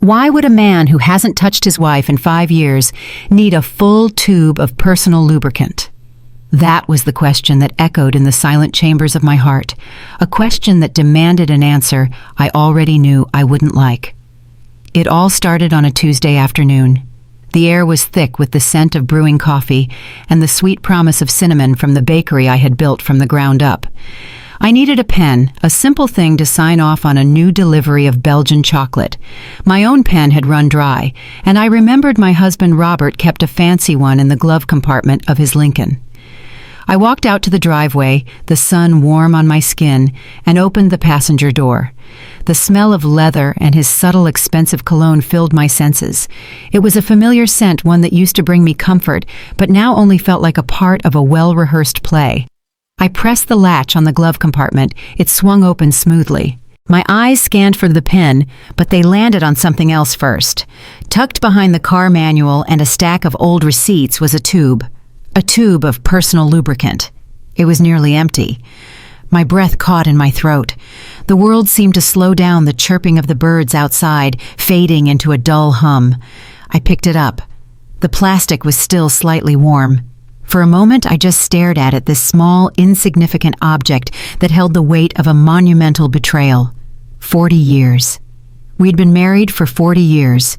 Why would a man who hasn't touched his wife in 5 years need a full tube of personal lubricant? That was the question that echoed in the silent chambers of my heart, a question that demanded an answer I already knew I wouldn't like. It all started on a Tuesday afternoon. The air was thick with the scent of brewing coffee and the sweet promise of cinnamon from the bakery I had built from the ground up. I needed a pen, a simple thing to sign off on a new delivery of Belgian chocolate. My own pen had run dry, and I remembered my husband Robert kept a fancy one in the glove compartment of his Lincoln. I walked out to the driveway, the sun warm on my skin, and opened the passenger door. The smell of leather and his subtle, expensive cologne filled my senses. It was a familiar scent, one that used to bring me comfort, but now only felt like a part of a well-rehearsed play. I pressed the latch on the glove compartment. It swung open smoothly. My eyes scanned for the pen, but they landed on something else first. Tucked behind the car manual and a stack of old receipts was a tube of personal lubricant. It was nearly empty. My breath caught in my throat. The world seemed to slow down, the chirping of the birds outside, fading into a dull hum. I picked it up. The plastic was still slightly warm. For a moment, I just stared at it, this small, insignificant object that held the weight of a monumental betrayal. 40 years. We'd been married for 40 years.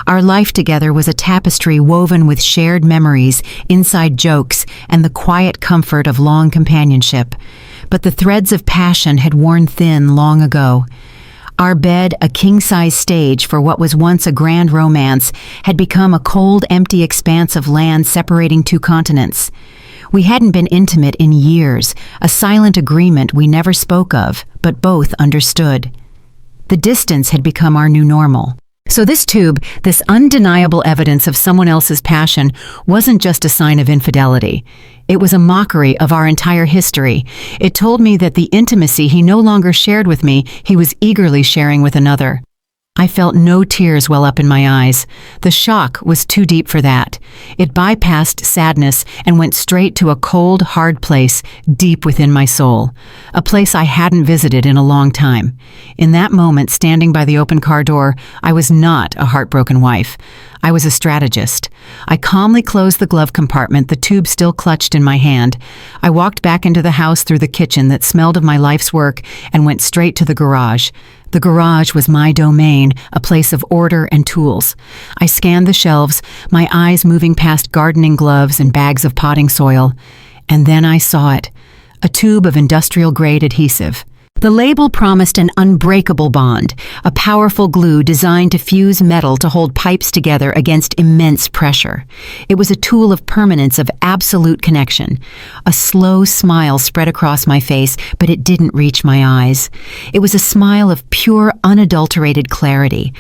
Our life together was a tapestry woven with shared memories, inside jokes, and the quiet comfort of long companionship. But the threads of passion had worn thin long ago. Our bed, a king-size stage for what was once a grand romance, had become a cold, empty expanse of land separating two continents. We hadn't been intimate in years, a silent agreement we never spoke of, but both understood. The distance had become our new normal. So this tube, this undeniable evidence of someone else's passion, wasn't just a sign of infidelity. It was a mockery of our entire history. It told me that the intimacy he no longer shared with me, he was eagerly sharing with another. I felt no tears well up in my eyes. The shock was too deep for that. It bypassed sadness and went straight to a cold, hard place deep within my soul, a place I hadn't visited in a long time. In that moment, standing by the open car door, I was not a heartbroken wife. I was a strategist. I calmly closed the glove compartment, the tube still clutched in my hand. I walked back into the house through the kitchen that smelled of my life's work and went straight to the garage. The garage was my domain, a place of order and tools. I scanned the shelves, my eyes moving past gardening gloves and bags of potting soil. And then I saw it, a tube of industrial-grade adhesive. The label promised an unbreakable bond, a powerful glue designed to fuse metal to hold pipes together against immense pressure. It was a tool of permanence, of absolute connection. A slow smile spread across my face, but it didn't reach my eyes. It was a smile of pure, unadulterated clarity.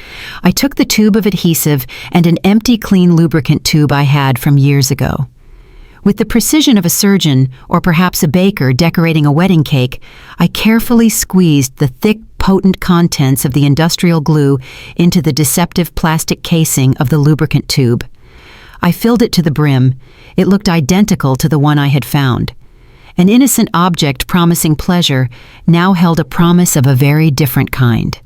I took the tube of adhesive and an empty, clean lubricant tube I had from years ago. With the precision of a surgeon, or perhaps a baker decorating a wedding cake, I carefully squeezed the thick, potent contents of the industrial glue into the deceptive plastic casing of the lubricant tube. I filled it to the brim. It looked identical to the one I had found. An innocent object promising pleasure now held a promise of a very different kind.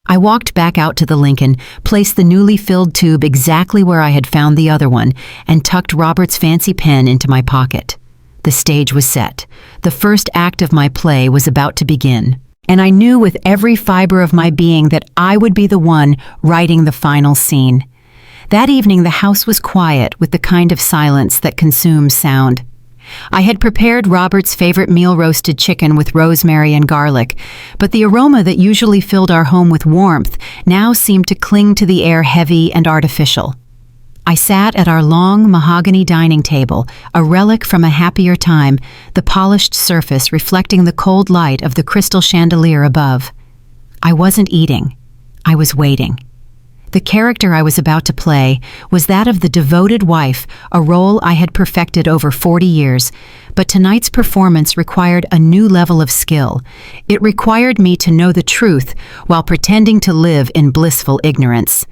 I walked back out to the Lincoln, placed the newly filled tube exactly where I had found the other one, and tucked Robert's fancy pen into my pocket. The stage was set. The first act of my play was about to begin, and I knew with every fiber of my being that I would be the one writing the final scene. That evening, the house was quiet, with the kind of silence that consumes sound. I had prepared Robert's favorite meal, roasted chicken with rosemary and garlic, but the aroma that usually filled our home with warmth now seemed to cling to the air, heavy and artificial. I sat at our long mahogany dining table, a relic from a happier time, the polished surface reflecting the cold light of the crystal chandelier above. I wasn't eating. I was waiting. The character I was about to play was that of the devoted wife, a role I had perfected over 40 years, but tonight's performance required a new level of skill. It required me to know the truth while pretending to live in blissful ignorance.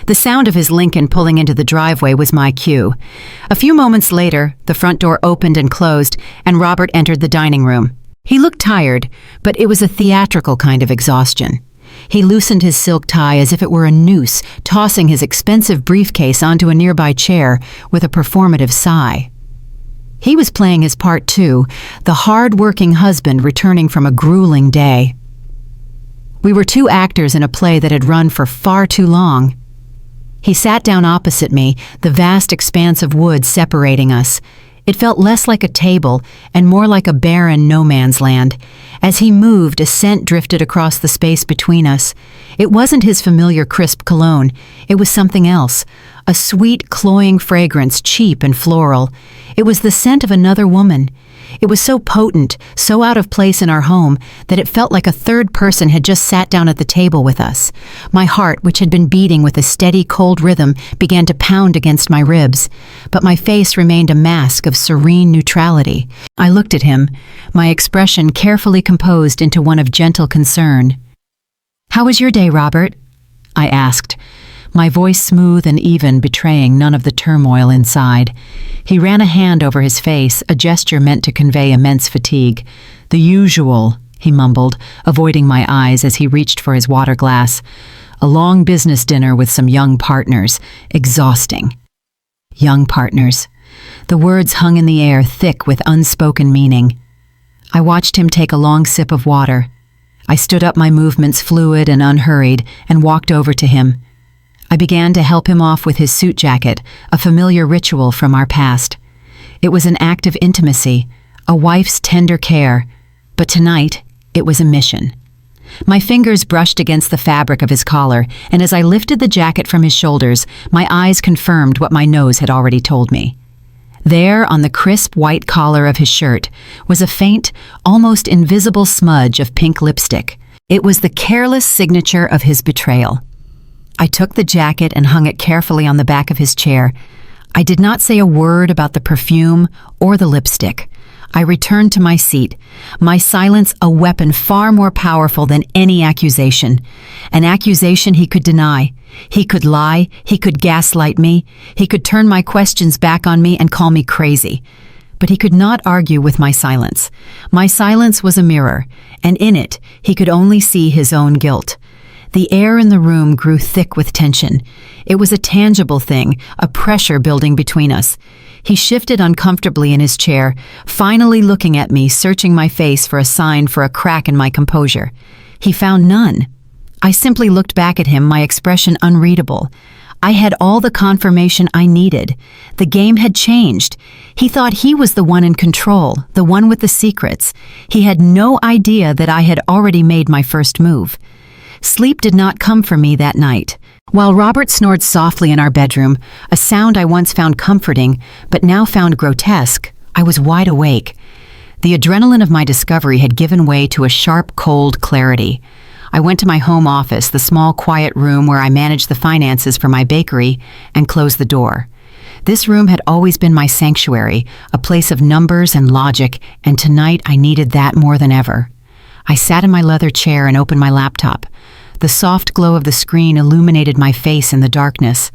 The sound of his Lincoln pulling into the driveway was my cue. A few moments later, the front door opened and closed, and Robert entered the dining room. He looked tired, but it was a theatrical kind of exhaustion. He loosened his silk tie as if it were a noose, tossing his expensive briefcase onto a nearby chair with a performative sigh. He was playing his part too, the hard-working husband returning from a grueling day. We were two actors in a play that had run for far too long. He sat down opposite me, the vast expanse of wood separating us. It felt less like a table and more like a barren no-man's land. As he moved, a scent drifted across the space between us. It wasn't his familiar crisp cologne. It was something else, a sweet, cloying fragrance, cheap and floral. It was the scent of another woman. It was so potent, so out of place in our home, that it felt like a third person had just sat down at the table with us. My heart, which had been beating with a steady, cold rhythm, began to pound against my ribs, but my face remained a mask of serene neutrality. I looked at him, my expression carefully composed into one of gentle concern. "How was your day, Robert?" I asked, my voice smooth and even, betraying none of the turmoil inside. He ran a hand over his face, a gesture meant to convey immense fatigue. "The usual," he mumbled, avoiding my eyes as he reached for his water glass. "A long business dinner with some young partners. Exhausting." Young partners. The words hung in the air, thick with unspoken meaning. I watched him take a long sip of water. I stood up, my movements fluid and unhurried, and walked over to him. I began to help him off with his suit jacket, a familiar ritual from our past. It was an act of intimacy, a wife's tender care, but tonight it was a mission. My fingers brushed against the fabric of his collar, and as I lifted the jacket from his shoulders, my eyes confirmed what my nose had already told me. There, on the crisp white collar of his shirt, was a faint, almost invisible smudge of pink lipstick. It was the careless signature of his betrayal. I took the jacket and hung it carefully on the back of his chair. I did not say a word about the perfume or the lipstick. I returned to my seat, my silence a weapon far more powerful than any accusation. An accusation he could deny. He could lie, he could gaslight me, he could turn my questions back on me and call me crazy. But he could not argue with my silence. My silence was a mirror, and in it he could only see his own guilt. The air in the room grew thick with tension. It was a tangible thing, a pressure building between us. He shifted uncomfortably in his chair, finally looking at me, searching my face for a sign for a crack in my composure. He found none. I simply looked back at him, my expression unreadable. I had all the confirmation I needed. The game had changed. He thought he was the one in control, the one with the secrets. He had no idea that I had already made my first move. Sleep did not come for me that night. While Robert snored softly in our bedroom, a sound I once found comforting, but now found grotesque, I was wide awake. The adrenaline of my discovery had given way to a sharp, cold clarity. I went to my home office, the small, quiet room where I managed the finances for my bakery, and closed the door. This room had always been my sanctuary, a place of numbers and logic, and tonight I needed that more than ever. I sat in my leather chair and opened my laptop. The soft glow of the screen illuminated my face in the darkness.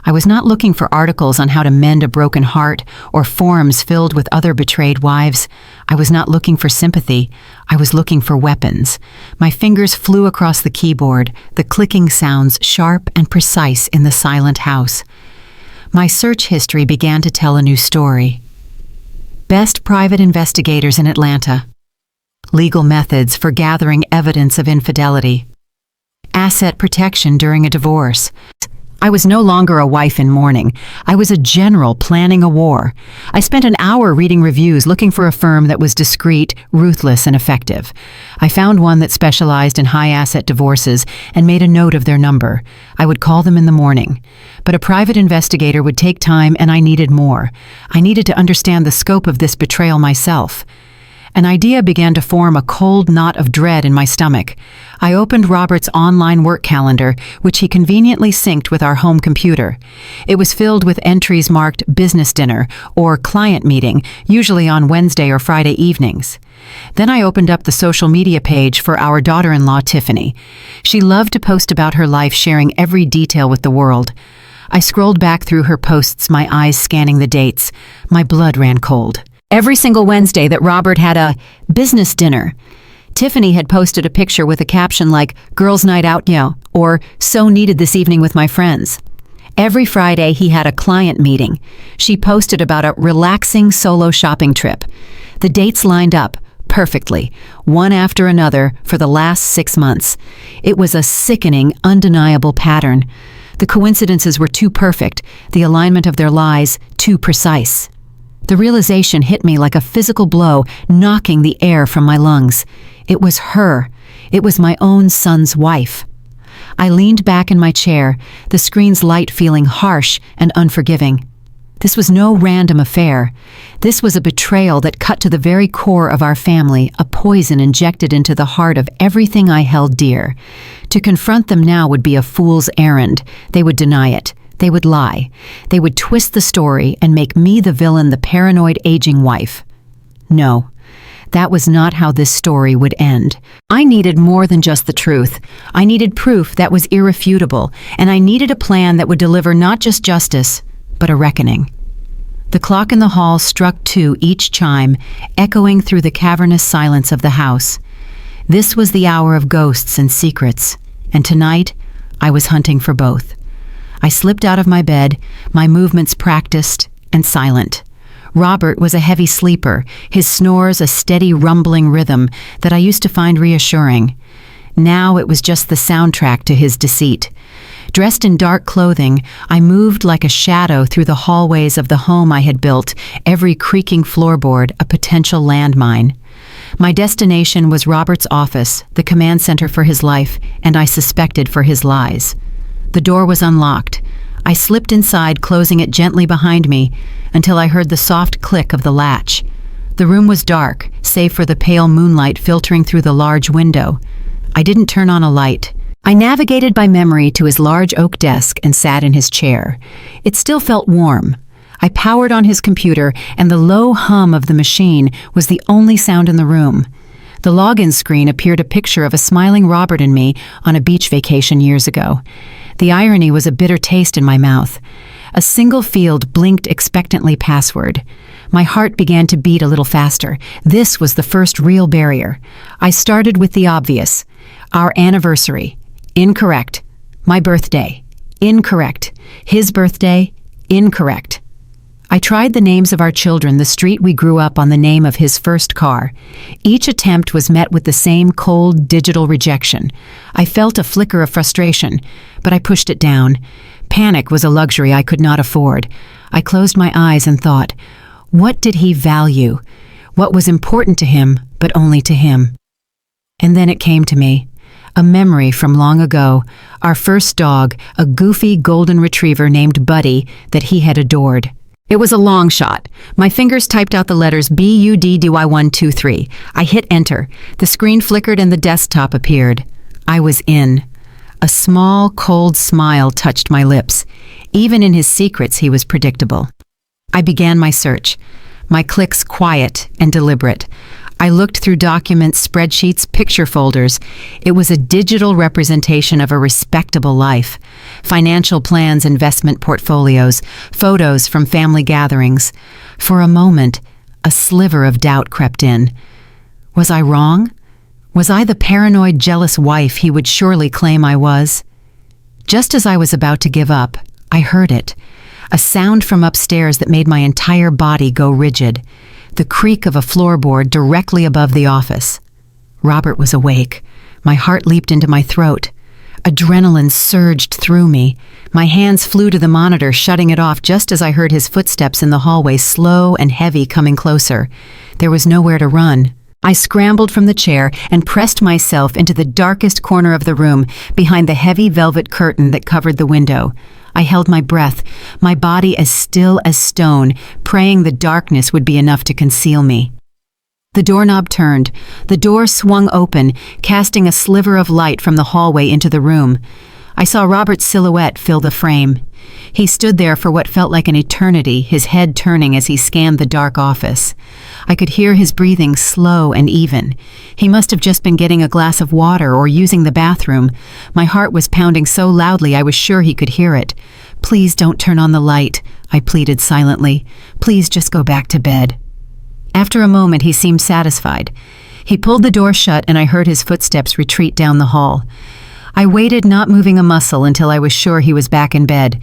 I was not looking for articles on how to mend a broken heart or forums filled with other betrayed wives. I was not looking for sympathy. I was looking for weapons. My fingers flew across the keyboard, the clicking sounds sharp and precise in the silent house. My search history began to tell a new story. Best private investigators in Atlanta. Legal methods for gathering evidence of infidelity. Asset protection during a divorce. I was no longer a wife in mourning. I was a general planning a war. I spent an hour reading reviews looking for a firm that was discreet, ruthless, and effective. I found one that specialized in high-asset divorces and made a note of their number. I would call them in the morning. But a private investigator would take time, and I needed more. I needed to understand the scope of this betrayal myself. An idea began to form, a cold knot of dread in my stomach. I opened Robert's online work calendar, which he conveniently synced with our home computer. It was filled with entries marked business dinner or client meeting, usually on Wednesday or Friday evenings. Then I opened up the social media page for our daughter-in-law, Tiffany. She loved to post about her life, sharing every detail with the world. I scrolled back through her posts, my eyes scanning the dates. My blood ran cold. Every single Wednesday that Robert had a business dinner. Tiffany had posted a picture with a caption like, "Girls' night out, yeah," or "So needed this evening with my friends." Every Friday he had a client meeting. She posted about a relaxing solo shopping trip. The dates lined up perfectly, one after another, for the last 6 months. It was a sickening, undeniable pattern. The coincidences were too perfect, the alignment of their lies too precise. The realization hit me like a physical blow, knocking the air from my lungs. It was her. It was my own son's wife. I leaned back in my chair, the screen's light feeling harsh and unforgiving. This was no random affair. This was a betrayal that cut to the very core of our family, a poison injected into the heart of everything I held dear. To confront them now would be a fool's errand. They would deny it. They would lie. They would twist the story and make me the villain, the paranoid aging wife. No, that was not how this story would end. I needed more than just the truth. I needed proof that was irrefutable, and I needed a plan that would deliver not just justice, but a reckoning. The clock in the hall struck 2 each chime, echoing through the cavernous silence of the house. This was the hour of ghosts and secrets, and tonight I was hunting for both. I slipped out of my bed, my movements practiced and silent. Robert was a heavy sleeper, his snores a steady rumbling rhythm that I used to find reassuring. Now it was just the soundtrack to his deceit. Dressed in dark clothing, I moved like a shadow through the hallways of the home I had built, every creaking floorboard a potential landmine. My destination was Robert's office, the command center for his life, and I suspected for his lies. The door was unlocked. I slipped inside, closing it gently behind me, until I heard the soft click of the latch. The room was dark, save for the pale moonlight filtering through the large window. I didn't turn on a light. I navigated by memory to his large oak desk and sat in his chair. It still felt warm. I powered on his computer, and the low hum of the machine was the only sound in the room. The login screen appeared a picture of a smiling Robert and me on a beach vacation years ago. The irony was a bitter taste in my mouth. A single field blinked expectantly password. My heart began to beat a little faster. This was the first real barrier. I started with the obvious. Our anniversary. Incorrect. My birthday. Incorrect. His birthday. Incorrect. I tried the names of our children, the street we grew up on, the name of his first car. Each attempt was met with the same cold, digital rejection. I felt a flicker of frustration, but I pushed it down. Panic was a luxury I could not afford. I closed my eyes and thought, what did he value? What was important to him, but only to him? And then it came to me. A memory from long ago, our first dog, a goofy golden retriever named Buddy that he had adored. It was a long shot. My fingers typed out the letters BUDDY123. I hit enter. The screen flickered and the desktop appeared. I was in. A small, cold smile touched my lips. Even in his secrets, he was predictable. I began my search. My clicks quiet and deliberate. I looked through documents, spreadsheets, picture folders. It was a digital representation of a respectable life. Financial plans, investment portfolios, photos from family gatherings. For a moment, a sliver of doubt crept in. Was I wrong? Was I the paranoid, jealous wife he would surely claim I was? Just as I was about to give up, I heard it. A sound from upstairs that made my entire body go rigid. The creak of a floorboard directly above the office. Robert was awake. My heart leaped into my throat. Adrenaline surged through me. My hands flew to the monitor, shutting it off just as I heard his footsteps in the hallway, slow and heavy, coming closer. There was nowhere to run. I scrambled from the chair and pressed myself into the darkest corner of the room, behind the heavy velvet curtain that covered the window. I held my breath, my body as still as stone, praying the darkness would be enough to conceal me. The doorknob turned. The door swung open, casting a sliver of light from the hallway into the room. I saw Robert's silhouette fill the frame. He stood there for what felt like an eternity, his head turning as he scanned the dark office. I could hear his breathing slow and even. He must have just been getting a glass of water or using the bathroom. My heart was pounding so loudly I was sure he could hear it. "Please don't turn on the light," I pleaded silently. "Please just go back to bed." After a moment he seemed satisfied. He pulled the door shut and I heard his footsteps retreat down the hall. I waited, not moving a muscle, until I was sure he was back in bed.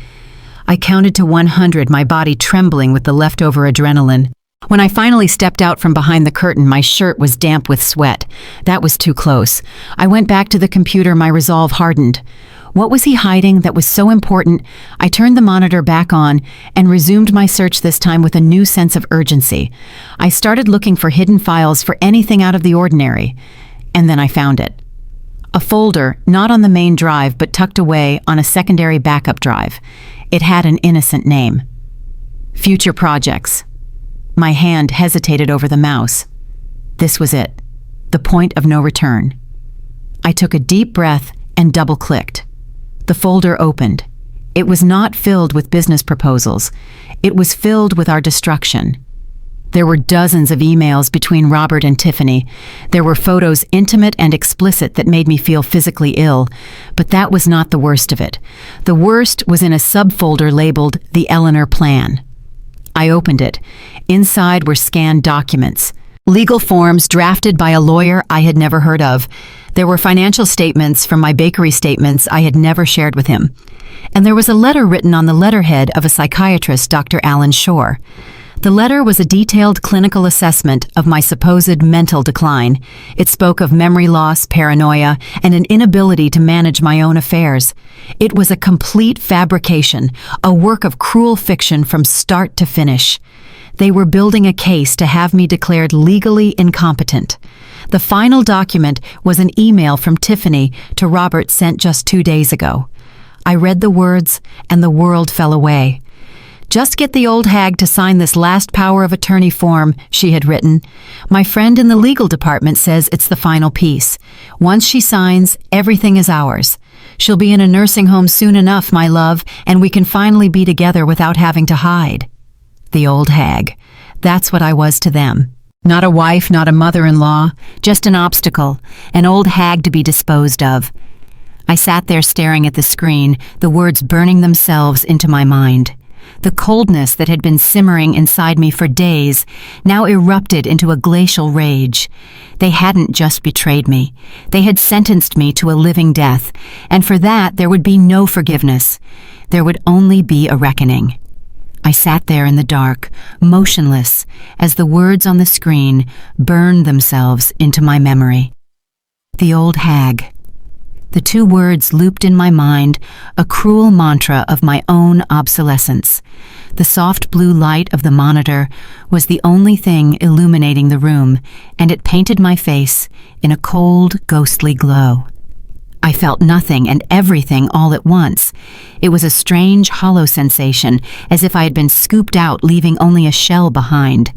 I counted to 100, my body trembling with the leftover adrenaline. When I finally stepped out from behind the curtain, my shirt was damp with sweat. That was too close. I went back to the computer, my resolve hardened. What was he hiding that was so important? I turned the monitor back on and resumed my search, this time with a new sense of urgency. I started looking for hidden files, for anything out of the ordinary. And then I found it. A folder, not on the main drive, but tucked away on a secondary backup drive. It had an innocent name. Future Projects. My hand hesitated over the mouse. This was it. The point of no return. I took a deep breath and double-clicked. The folder opened. It was not filled with business proposals. It was filled with our destruction. There were dozens of emails between Robert and Tiffany. There were photos, intimate and explicit, that made me feel physically ill. But that was not the worst of it. The worst was in a subfolder labeled The Eleanor Plan. I opened it. Inside were scanned documents. Legal forms drafted by a lawyer I had never heard of. There were financial statements from my bakery statements I had never shared with him. And there was a letter written on the letterhead of a psychiatrist, Dr. Alan Shore. The letter was a detailed clinical assessment of my supposed mental decline. It spoke of memory loss, paranoia, and an inability to manage my own affairs. It was a complete fabrication, a work of cruel fiction from start to finish. They were building a case to have me declared legally incompetent. The final document was an email from Tiffany to Robert sent just 2 days ago. I read the words, and the world fell away. "Just get the old hag to sign this last power of attorney form," she had written. "My friend in the legal department says it's the final piece. Once she signs, everything is ours. She'll be in a nursing home soon enough, my love, and we can finally be together without having to hide." The old hag. That's what I was to them. Not a wife, not a mother-in-law, just an obstacle, an old hag to be disposed of. I sat there staring at the screen, the words burning themselves into my mind. The coldness that had been simmering inside me for days now erupted into a glacial rage. They hadn't just betrayed me. They had sentenced me to a living death, and for that there would be no forgiveness. There would only be a reckoning. I sat there in the dark, motionless, as the words on the screen burned themselves into my memory. The old hag. The 2 words looped in my mind, a cruel mantra of my own obsolescence. The soft blue light of the monitor was the only thing illuminating the room, and it painted my face in a cold, ghostly glow. I felt nothing and everything all at once. It was a strange, hollow sensation, as if I had been scooped out, leaving only a shell behind.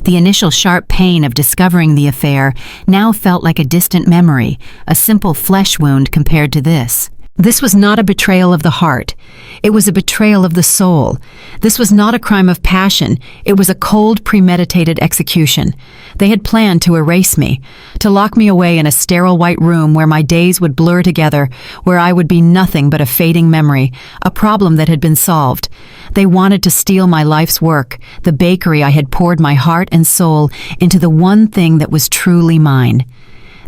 The initial sharp pain of discovering the affair now felt like a distant memory, a simple flesh wound compared to this. This was not a betrayal of the heart. It was a betrayal of the soul. This was not a crime of passion. It was a cold, premeditated execution. They had planned to erase me, to lock me away in a sterile white room where my days would blur together, where I would be nothing but a fading memory, a problem that had been solved. They wanted to steal my life's work, the bakery I had poured my heart and soul into, the one thing that was truly mine.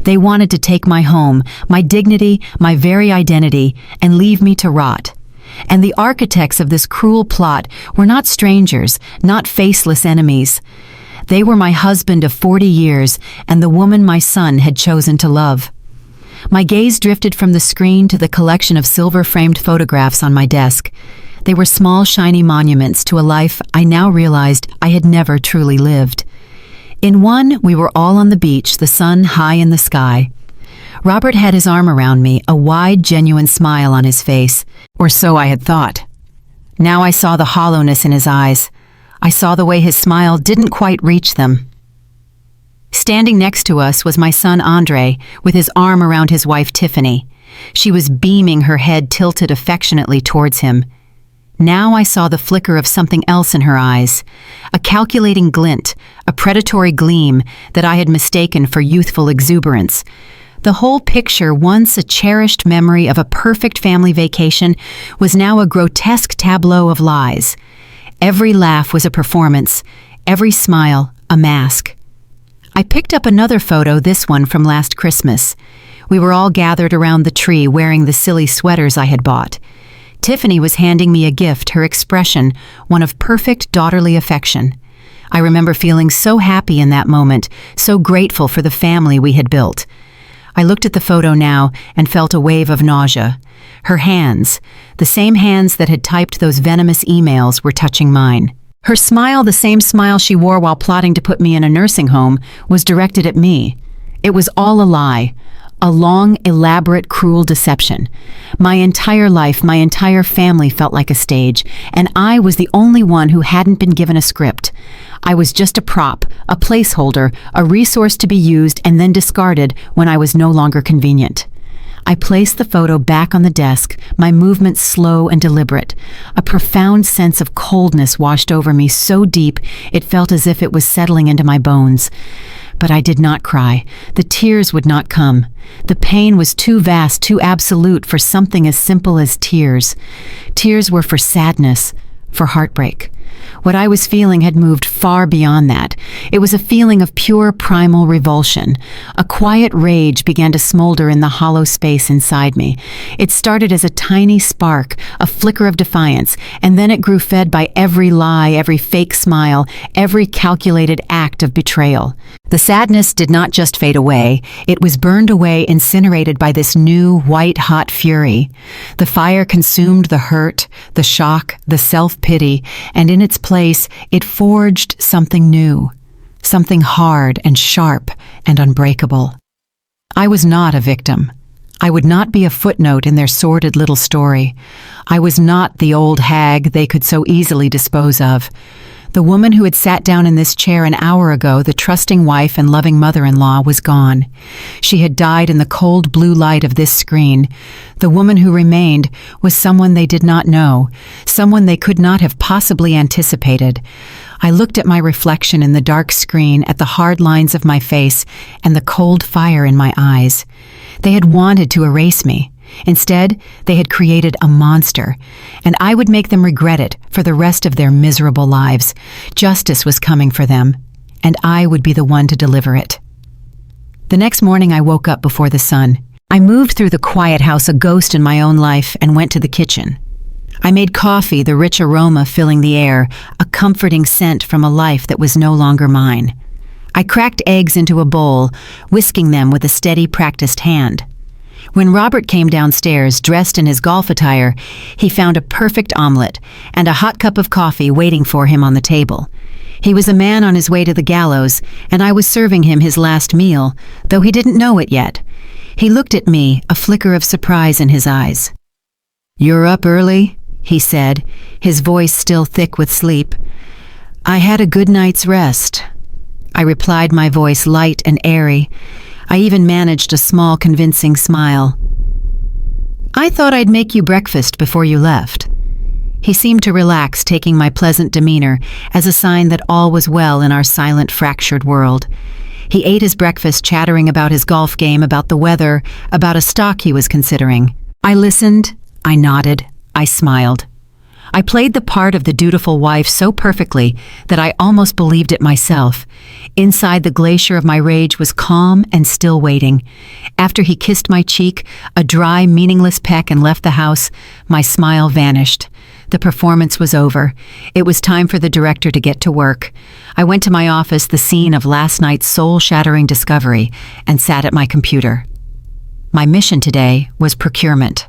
They wanted to take my home, my dignity, my very identity, and leave me to rot. And the architects of this cruel plot were not strangers, not faceless enemies. They were my husband of 40 years and the woman my son had chosen to love. My gaze drifted from the screen to the collection of silver-framed photographs on my desk. They were small, shiny monuments to a life I now realized I had never truly lived. In one, we were all on the beach, the sun high in the sky. Robert had his arm around me, a wide, genuine smile on his face, or so I had thought. Now I saw the hollowness in his eyes. I saw the way his smile didn't quite reach them. Standing next to us was my son Andre, with his arm around his wife Tiffany. She was beaming, her head tilted affectionately towards him. Now I saw the flicker of something else in her eyes, a calculating glint, a predatory gleam that I had mistaken for youthful exuberance. The whole picture, once a cherished memory of a perfect family vacation, was now a grotesque tableau of lies. Every laugh was a performance, every smile a mask. I picked up another photo, this one from last Christmas. We were all gathered around the tree wearing the silly sweaters I had bought. Tiffany was handing me a gift, her expression one of perfect daughterly affection. I remember feeling so happy in that moment, so grateful for the family we had built. I looked at the photo now and felt a wave of nausea. Her hands, the same hands that had typed those venomous emails, were touching mine. Her smile, the same smile she wore while plotting to put me in a nursing home, was directed at me. It was all a lie. A long, elaborate, cruel deception. My entire life, my entire family felt like a stage, and I was the only one who hadn't been given a script. I was just a prop, a placeholder, a resource to be used and then discarded when I was no longer convenient. I placed the photo back on the desk, my movements slow and deliberate. A profound sense of coldness washed over me, so deep it felt as if it was settling into my bones. But I did not cry. The tears would not come. The pain was too vast, too absolute for something as simple as tears. Tears were for sadness, for heartbreak. What I was feeling had moved far beyond that. It was a feeling of pure primal revulsion. A quiet rage began to smolder in the hollow space inside me. It started as a tiny spark, a flicker of defiance, and then it grew fed by every lie, every fake smile, every calculated act of betrayal. The sadness did not just fade away, it was burned away, incinerated by this new, white-hot fury. The fire consumed the hurt, the shock, the self-pity, and in its place, it forged something new, something hard and sharp and unbreakable. I was not a victim. I would not be a footnote in their sordid little story. I was not the old hag they could so easily dispose of. The woman who had sat down in this chair an hour ago, the trusting wife and loving mother-in-law, was gone. She had died in the cold blue light of this screen. The woman who remained was someone they did not know, someone they could not have possibly anticipated. I looked at my reflection in the dark screen, at the hard lines of my face and the cold fire in my eyes. They had wanted to erase me. Instead, they had created a monster, and I would make them regret it for the rest of their miserable lives. Justice was coming for them, and I would be the one to deliver it. The next morning I woke up before the sun. I moved through the quiet house, a ghost in my own life, and went to the kitchen. I made coffee, the rich aroma filling the air, a comforting scent from a life that was no longer mine. I cracked eggs into a bowl, whisking them with a steady, practiced hand. When Robert came downstairs, dressed in his golf attire, he found a perfect omelet and a hot cup of coffee waiting for him on the table. He was a man on his way to the gallows, and I was serving him his last meal, though he didn't know it yet. He looked at me, a flicker of surprise in his eyes. "You're up early?" he said, his voice still thick with sleep. "I had a good night's rest," I replied, my voice light and airy. I even managed a small, convincing smile. "I thought I'd make you breakfast before you left." He seemed to relax, taking my pleasant demeanor as a sign that all was well in our silent, fractured world. He ate his breakfast, chattering about his golf game, about the weather, about a stock he was considering. I listened, I nodded, I smiled. I played the part of the dutiful wife so perfectly that I almost believed it myself. Inside, the glacier of my rage was calm and still waiting. After he kissed my cheek, a dry, meaningless peck, and left the house, my smile vanished. The performance was over. It was time for the director to get to work. I went to my office, the scene of last night's soul-shattering discovery, and sat at my computer. My mission today was procurement.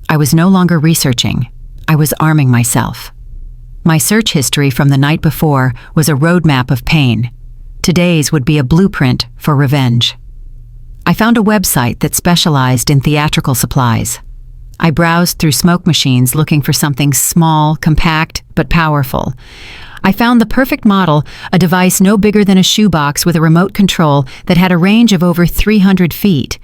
I was no longer researching. I was arming myself. My search history from the night before was a roadmap of pain. Today's would be a blueprint for revenge. I found a website that specialized in theatrical supplies. I browsed through smoke machines looking for something small, compact, but powerful. I found the perfect model, a device no bigger than a shoebox with a remote control that had a range of over 300 feet.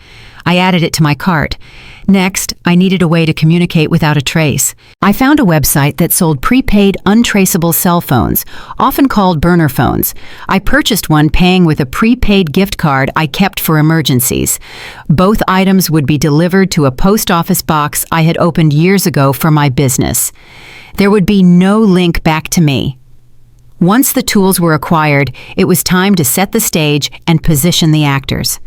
I added it to my cart. Next, I needed a way to communicate without a trace. I found a website that sold prepaid, untraceable cell phones, often called burner phones. I purchased one, paying with a prepaid gift card I kept for emergencies. Both items would be delivered to a post office box I had opened years ago for my business. There would be no link back to me. Once the tools were acquired, it was time to set the stage and position the actors.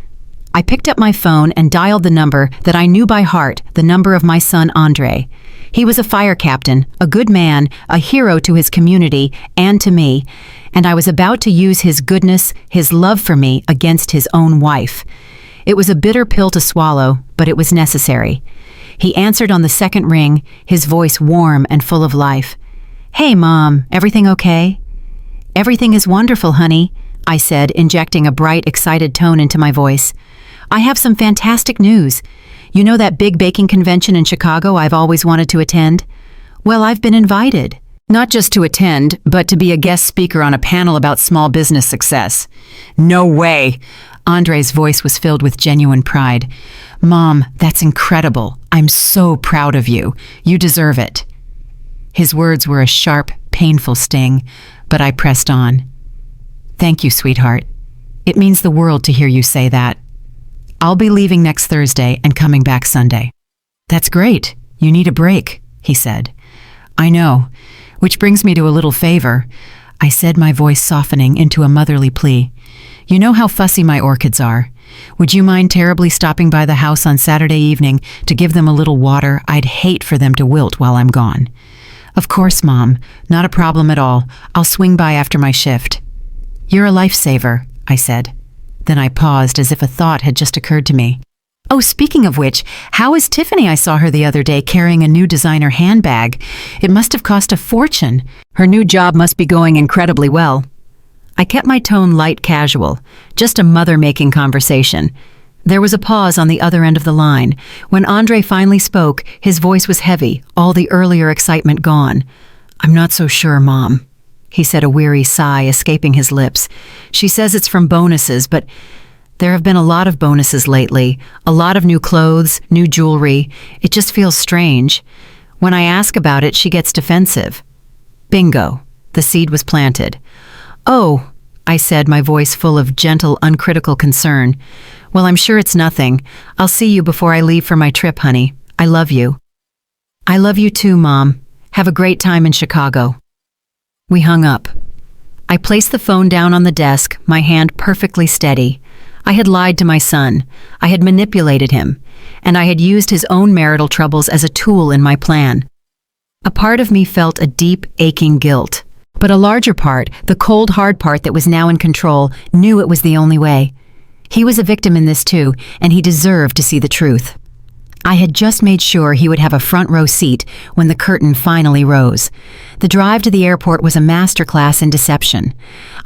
I picked up my phone and dialed the number that I knew by heart, the number of my son Andre. He was a fire captain, a good man, a hero to his community and to me, and I was about to use his goodness, his love for me, against his own wife. It was a bitter pill to swallow, but it was necessary. He answered on the second ring, his voice warm and full of life. "Hey, Mom, everything okay?" "Everything is wonderful, honey," I said, injecting a bright, excited tone into my voice. "I have some fantastic news. You know that big baking convention in Chicago I've always wanted to attend? Well, I've been invited. Not just to attend, but to be a guest speaker on a panel about small business success." "No way!" Andre's voice was filled with genuine pride. "Mom, that's incredible. I'm so proud of you. You deserve it." His words were a sharp, painful sting, but I pressed on. "Thank you, sweetheart. It means the world to hear you say that. I'll be leaving next Thursday and coming back Sunday." "That's great. You need a break," he said. "I know, which brings me to a little favor," I said, my voice softening into a motherly plea. "You know how fussy my orchids are. Would you mind terribly stopping by the house on Saturday evening to give them a little water? I'd hate for them to wilt while I'm gone." "Of course, Mom. Not a problem at all. I'll swing by after my shift." "You're a lifesaver," I said. Then I paused as if a thought had just occurred to me. "Oh, speaking of which, how is Tiffany? I saw her the other day carrying a new designer handbag. It must have cost a fortune. Her new job must be going incredibly well." I kept my tone light casual, just a mother-making conversation. There was a pause on the other end of the line. When Andre finally spoke, his voice was heavy, all the earlier excitement gone. "I'm not so sure, Mom," he said, a weary sigh escaping his lips. "She says it's from bonuses, but there have been a lot of bonuses lately, a lot of new clothes, new jewelry. It just feels strange. When I ask about it, she gets defensive." Bingo. The seed was planted. "Oh," I said, my voice full of gentle, uncritical concern. "Well, I'm sure it's nothing. I'll see you before I leave for my trip, honey. I love you." "I love you too, Mom. Have a great time in Chicago." We hung up. I placed the phone down on the desk, my hand perfectly steady. I had lied to my son. I had manipulated him. And I had used his own marital troubles as a tool in my plan. A part of me felt a deep, aching guilt. But a larger part, the cold, hard part that was now in control, knew it was the only way. He was a victim in this too, and he deserved to see the truth. I had just made sure he would have a front row seat when the curtain finally rose. The drive to the airport was a masterclass in deception.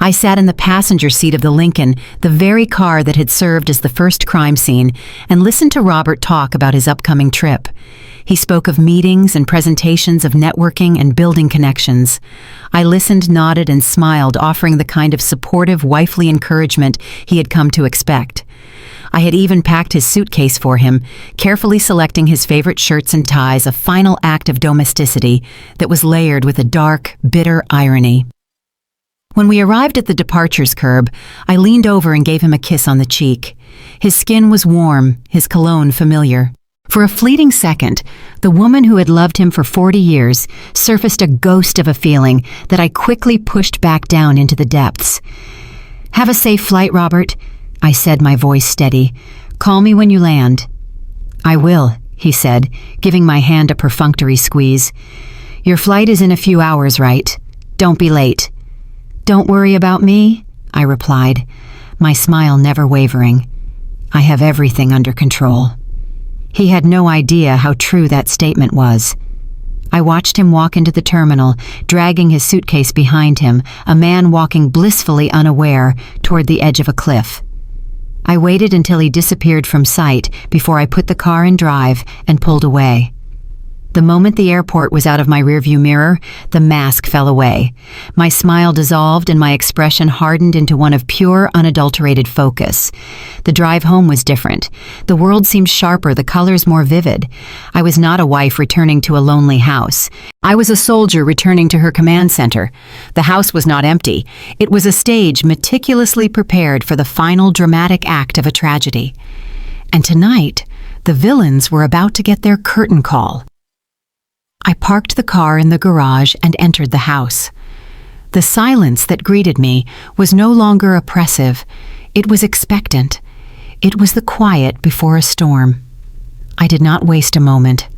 I sat in the passenger seat of the Lincoln, the very car that had served as the first crime scene, and listened to Robert talk about his upcoming trip. He spoke of meetings and presentations, of networking and building connections. I listened, nodded, and smiled, offering the kind of supportive, wifely encouragement he had come to expect. I had even packed his suitcase for him, carefully selecting his favorite shirts and ties, a final act of domesticity that was layered with a dark, bitter irony. When we arrived at the departures curb, I leaned over and gave him a kiss on the cheek. His skin was warm, his cologne familiar. For a fleeting second, the woman who had loved him for 40 years surfaced a ghost of a feeling that I quickly pushed back down into the depths. "Have a safe flight, Robert," I said, my voice steady. "Call me when you land." "I will," he said, giving my hand a perfunctory squeeze. "Your flight is in a few hours, right? Don't be late." "Don't worry about me," I replied, my smile never wavering. "I have everything under control." He had no idea how true that statement was. I watched him walk into the terminal, dragging his suitcase behind him, a man walking blissfully unaware toward the edge of a cliff. I waited until he disappeared from sight before I put the car in drive and pulled away. The moment the airport was out of my rearview mirror, the mask fell away. My smile dissolved and my expression hardened into one of pure, unadulterated focus. The drive home was different. The world seemed sharper, the colors more vivid. I was not a wife returning to a lonely house. I was a soldier returning to her command center. The house was not empty. It was a stage meticulously prepared for the final dramatic act of a tragedy. And tonight, the villains were about to get their curtain call. I parked the car in the garage and entered the house. The silence that greeted me was no longer oppressive. It was expectant. It was the quiet before a storm. I did not waste a moment.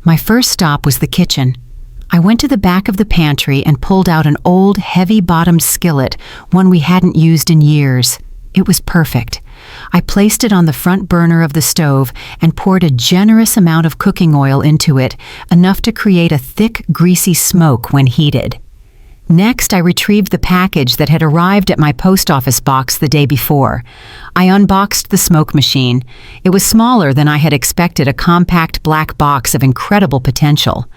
My first stop was the kitchen. I went to the back of the pantry and pulled out an old, heavy-bottomed skillet, one we hadn't used in years. It was perfect. I placed it on the front burner of the stove and poured a generous amount of cooking oil into it, enough to create a thick, greasy smoke when heated. Next, I retrieved the package that had arrived at my post office box the day before. I unboxed the smoke machine. It was smaller than I had expected, a compact black box of incredible potential.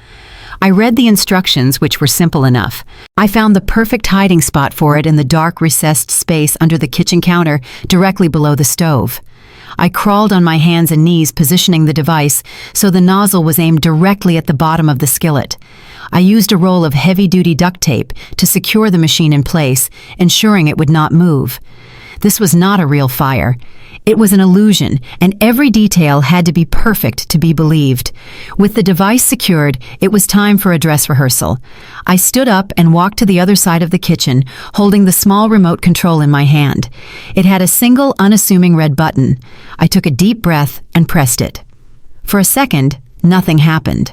I read the instructions, which were simple enough. I found the perfect hiding spot for it in the dark, recessed space under the kitchen counter, directly below the stove. I crawled on my hands and knees, positioning the device so the nozzle was aimed directly at the bottom of the skillet. I used a roll of heavy-duty duct tape to secure the machine in place, ensuring it would not move. This was not a real fire. It was an illusion, and every detail had to be perfect to be believed. With the device secured, it was time for a dress rehearsal. I stood up and walked to the other side of the kitchen, holding the small remote control in my hand. It had a single, unassuming red button. I took a deep breath and pressed it. For a second, nothing happened.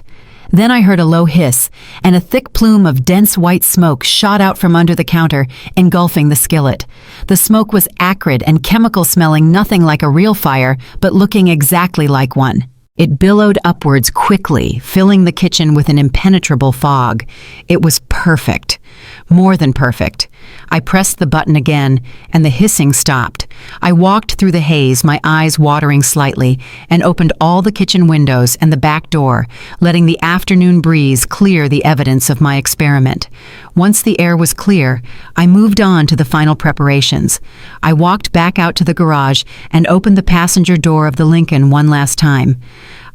Then I heard a low hiss, and a thick plume of dense white smoke shot out from under the counter, engulfing the skillet. The smoke was acrid and chemical-smelling, nothing like a real fire, but looking exactly like one. It billowed upwards quickly, filling the kitchen with an impenetrable fog. It was perfect. More than perfect. I pressed the button again, and the hissing stopped. I walked through the haze, my eyes watering slightly, and opened all the kitchen windows and the back door, letting the afternoon breeze clear the evidence of my experiment. Once the air was clear, I moved on to the final preparations. I walked back out to the garage and opened the passenger door of the Lincoln one last time.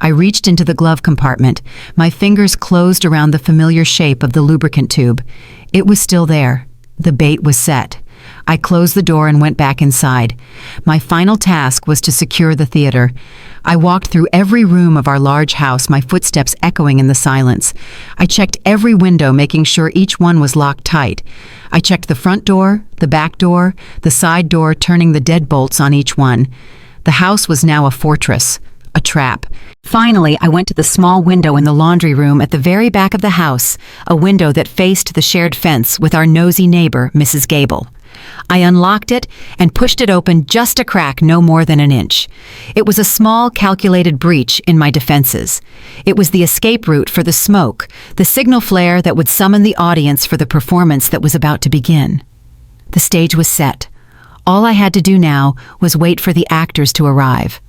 I reached into the glove compartment. My fingers closed around the familiar shape of the lubricant tube. It was still there. The bait was set. I closed the door and went back inside. My final task was to secure the theater. I walked through every room of our large house, my footsteps echoing in the silence. I checked every window, making sure each one was locked tight. I checked the front door, the back door, the side door, turning the deadbolts on each one. The house was now a fortress, a trap. Finally, I went to the small window in the laundry room at the very back of the house, a window that faced the shared fence with our nosy neighbor, Mrs. Gable. I unlocked it and pushed it open just a crack no more than an inch. It was a small, calculated breach in my defenses. It was the escape route for the smoke, the signal flare that would summon the audience for the performance that was about to begin. The stage was set. All I had to do now was wait for the actors to arrive.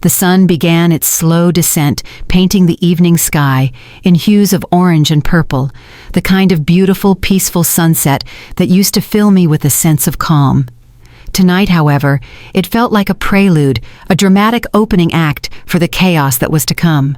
The sun began its slow descent, painting the evening sky in hues of orange and purple, the kind of beautiful, peaceful sunset that used to fill me with a sense of calm. Tonight, however, it felt like a prelude, a dramatic opening act for the chaos that was to come.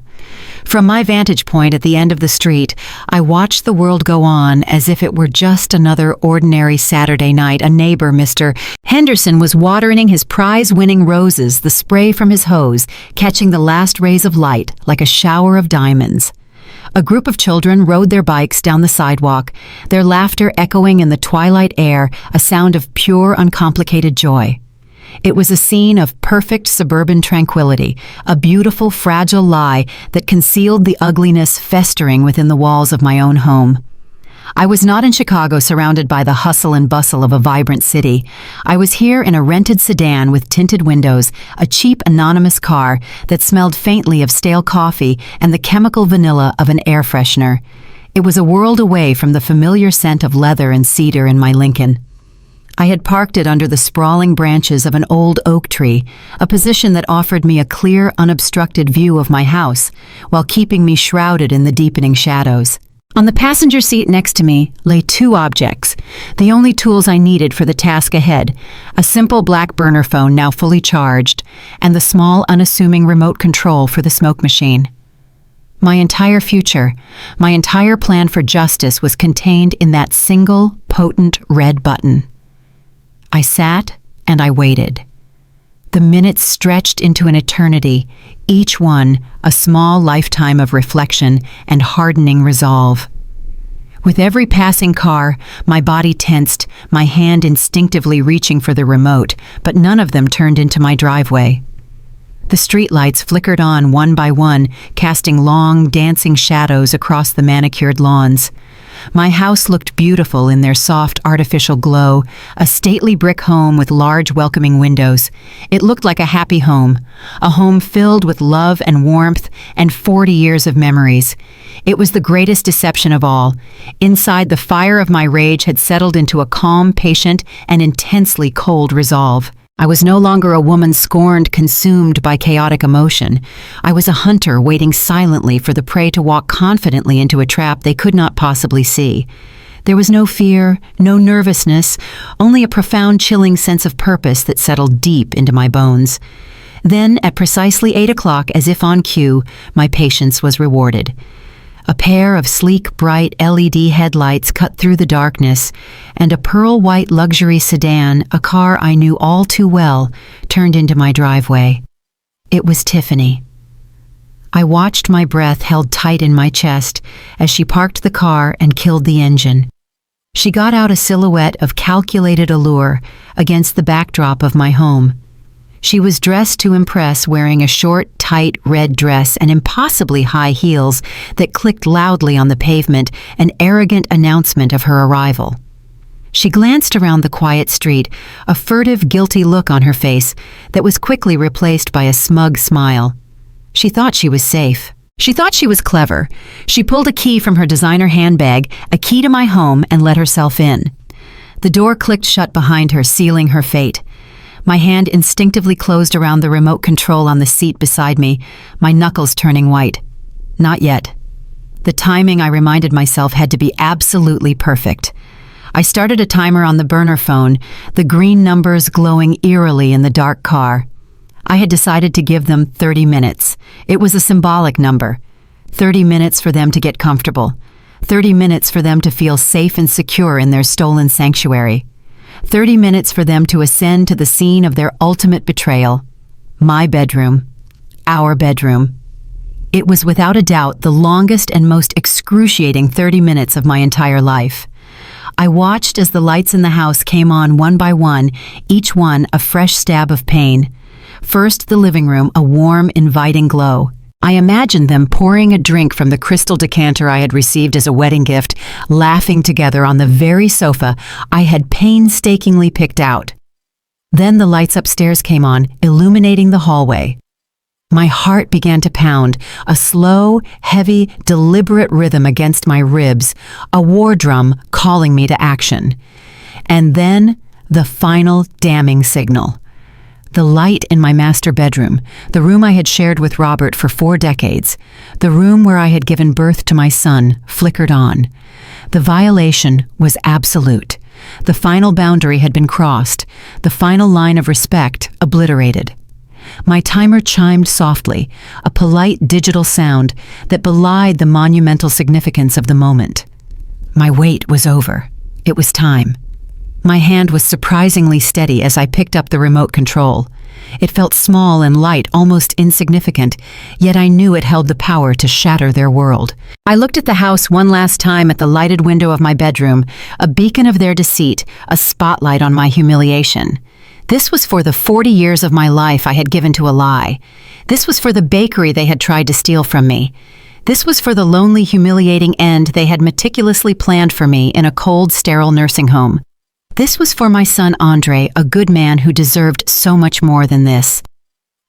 From my vantage point at the end of the street, I watched the world go on as if it were just another ordinary Saturday night. A neighbor, Mr. Henderson, was watering his prize-winning roses, the spray from his hose catching the last rays of light like a shower of diamonds. A group of children rode their bikes down the sidewalk, their laughter echoing in the twilight air, a sound of pure, uncomplicated joy. It was a scene of perfect suburban tranquility, a beautiful, fragile lie that concealed the ugliness festering within the walls of my own home. I was not in Chicago, surrounded by the hustle and bustle of a vibrant city. I was here in a rented sedan with tinted windows, a cheap, anonymous car that smelled faintly of stale coffee and the chemical vanilla of an air freshener. It was a world away from the familiar scent of leather and cedar in my Lincoln. I had parked it under the sprawling branches of an old oak tree, a position that offered me a clear, unobstructed view of my house, while keeping me shrouded in the deepening shadows. On the passenger seat next to me lay two objects, the only tools I needed for the task ahead, a simple black burner phone now fully charged, and the small, unassuming remote control for the smoke machine. My entire future, my entire plan for justice was contained in that single, potent red button. I sat and I waited. The minutes stretched into an eternity, each one a small lifetime of reflection and hardening resolve. With every passing car, my body tensed, my hand instinctively reaching for the remote, but none of them turned into my driveway. The streetlights flickered on one by one, casting long, dancing shadows across the manicured lawns. My house looked beautiful in their soft, artificial glow, a stately brick home with large, welcoming windows. It looked like a happy home, a home filled with love and warmth and 40 years of memories. It was the greatest deception of all. Inside, the fire of my rage had settled into a calm, patient, and intensely cold resolve. I was no longer a woman scorned, consumed by chaotic emotion. I was a hunter waiting silently for the prey to walk confidently into a trap they could not possibly see. There was no fear, no nervousness, only a profound chilling sense of purpose that settled deep into my bones. Then, at precisely 8 o'clock, as if on cue, my patience was rewarded. A pair of sleek, bright LED headlights cut through the darkness, and a pearl-white luxury sedan, a car I knew all too well, turned into my driveway. It was Tiffany. I watched, my breath held tight in my chest, as she parked the car and killed the engine. She got out a silhouette of calculated allure against the backdrop of my home. She was dressed to impress, wearing a short, tight red dress and impossibly high heels that clicked loudly on the pavement, an arrogant announcement of her arrival. She glanced around the quiet street, a furtive, guilty look on her face that was quickly replaced by a smug smile. She thought she was safe. She thought she was clever. She pulled a key from her designer handbag, a key to my home, and let herself in. The door clicked shut behind her, sealing her fate. My hand instinctively closed around the remote control on the seat beside me, my knuckles turning white. Not yet. The timing, I reminded myself, had to be absolutely perfect. I started a timer on the burner phone, the green numbers glowing eerily in the dark car. I had decided to give them 30 minutes. It was a symbolic number. 30 minutes for them to get comfortable. 30 minutes for them to feel safe and secure in their stolen sanctuary. 30 minutes for them to ascend to the scene of their ultimate betrayal. My bedroom. Our bedroom. It was without a doubt the longest and most excruciating 30 minutes of my entire life. I watched as the lights in the house came on one by one, each one a fresh stab of pain. First, the living room, a warm, inviting glow. I imagined them pouring a drink from the crystal decanter I had received as a wedding gift, laughing together on the very sofa I had painstakingly picked out. Then the lights upstairs came on, illuminating the hallway. My heart began to pound, a slow, heavy, deliberate rhythm against my ribs, a war drum calling me to action. And then the final damning signal. The light in my master bedroom, the room I had shared with Robert for 4 decades, the room where I had given birth to my son, flickered on. The violation was absolute. The final boundary had been crossed, the final line of respect obliterated. My timer chimed softly, a polite digital sound that belied the monumental significance of the moment. My wait was over. It was time. My hand was surprisingly steady as I picked up the remote control. It felt small and light, almost insignificant, yet I knew it held the power to shatter their world. I looked at the house one last time at the lighted window of my bedroom, a beacon of their deceit, a spotlight on my humiliation. This was for the 40 years of my life I had given to a lie. This was for the bakery they had tried to steal from me. This was for the lonely, humiliating end they had meticulously planned for me in a cold, sterile nursing home. This was for my son Andre, a good man who deserved so much more than this.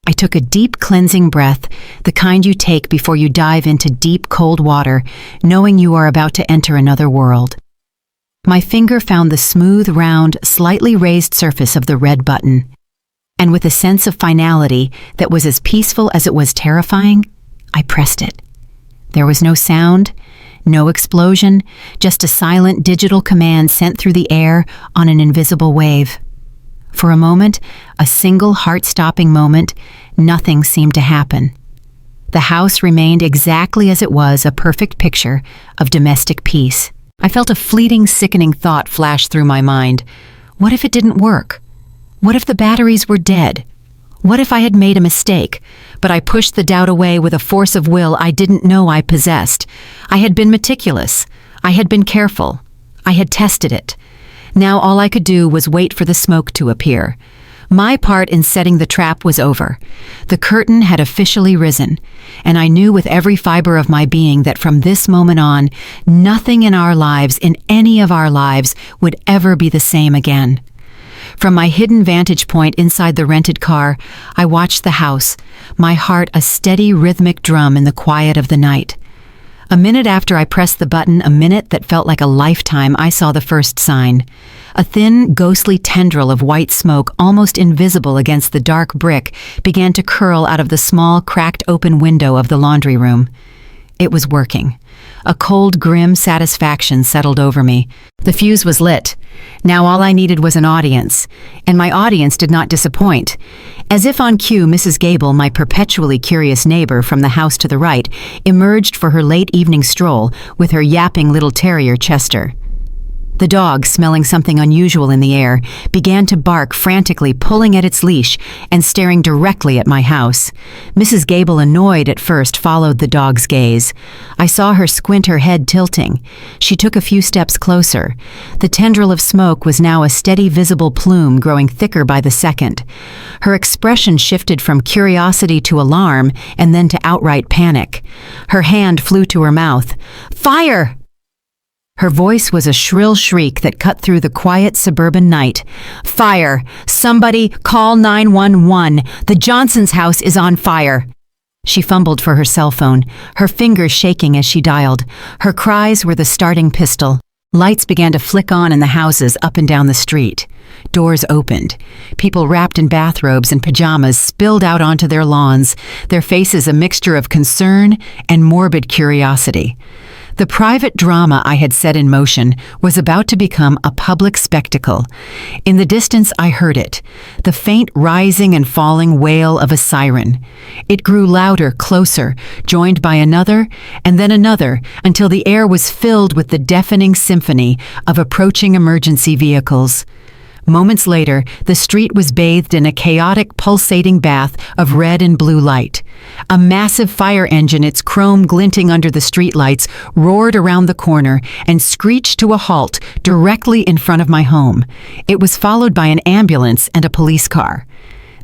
I took a deep, cleansing breath, the kind you take before you dive into deep, cold water, knowing you are about to enter another world. My finger found the smooth, round, slightly raised surface of the red button. And with a sense of finality that was as peaceful as it was terrifying, I pressed it. There was no sound, no explosion, just a silent digital command sent through the air on an invisible wave. For a moment, a single heart-stopping moment, nothing seemed to happen. The house remained exactly as it was, a perfect picture of domestic peace. I felt a fleeting, sickening thought flash through my mind. What if it didn't work? What if the batteries were dead? What if I had made a mistake, but I pushed the doubt away with a force of will I didn't know I possessed? I had been meticulous. I had been careful. I had tested it. Now all I could do was wait for the smoke to appear. My part in setting the trap was over. The curtain had officially risen, and I knew with every fiber of my being that from this moment on, nothing in our lives, in any of our lives, would ever be the same again. From my hidden vantage point inside the rented car, I watched the house, my heart a steady rhythmic drum in the quiet of the night. A minute after I pressed the button, a minute that felt like a lifetime, I saw the first sign. A thin, ghostly tendril of white smoke, almost invisible against the dark brick, began to curl out of the small, cracked open window of the laundry room. It was working. A cold, grim satisfaction settled over me. The fuse was lit. Now all I needed was an audience, and my audience did not disappoint. As if on cue, Mrs. Gable, my perpetually curious neighbor from the house to the right, emerged for her late evening stroll with her yapping little terrier Chester. The dog, smelling something unusual in the air, began to bark frantically, pulling at its leash and staring directly at my house. Mrs. Gable, annoyed at first, followed the dog's gaze. I saw her squint, her head tilting. She took a few steps closer. The tendril of smoke was now a steady, visible plume growing thicker by the second. Her expression shifted from curiosity to alarm and then to outright panic. Her hand flew to her mouth. "Fire!" Her voice was a shrill shriek that cut through the quiet suburban night. "Fire! Somebody call 911! The Johnson's house is on fire!" She fumbled for her cell phone, her fingers shaking as she dialed. Her cries were the starting pistol. Lights began to flick on in the houses up and down the street. Doors opened. People wrapped in bathrobes and pajamas spilled out onto their lawns, their faces a mixture of concern and morbid curiosity. The private drama I had set in motion was about to become a public spectacle. In the distance I heard it, the faint rising and falling wail of a siren. It grew louder, closer, joined by another, and then another, until the air was filled with the deafening symphony of approaching emergency vehicles. Moments later, the street was bathed in a chaotic, pulsating bath of red and blue light. A massive fire engine, its chrome glinting under the streetlights, roared around the corner and screeched to a halt directly in front of my home. It was followed by an ambulance and a police car.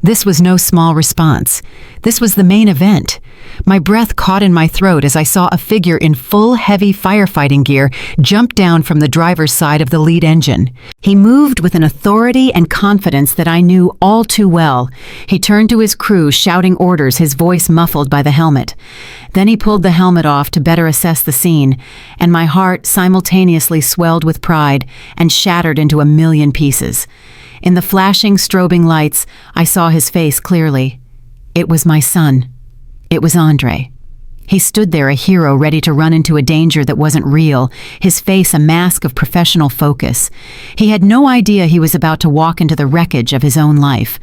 This was no small response. This was the main event. My breath caught in my throat as I saw a figure in full heavy firefighting gear jump down from the driver's side of the lead engine. He moved with an authority and confidence that I knew all too well. He turned to his crew, shouting orders, his voice muffled by the helmet. Then he pulled the helmet off to better assess the scene, and my heart simultaneously swelled with pride and shattered into a million pieces. In the flashing, strobing lights, I saw his face clearly. It was my son. It was Andre. He stood there, a hero ready to run into a danger that wasn't real, his face a mask of professional focus. He had no idea he was about to walk into the wreckage of his own life.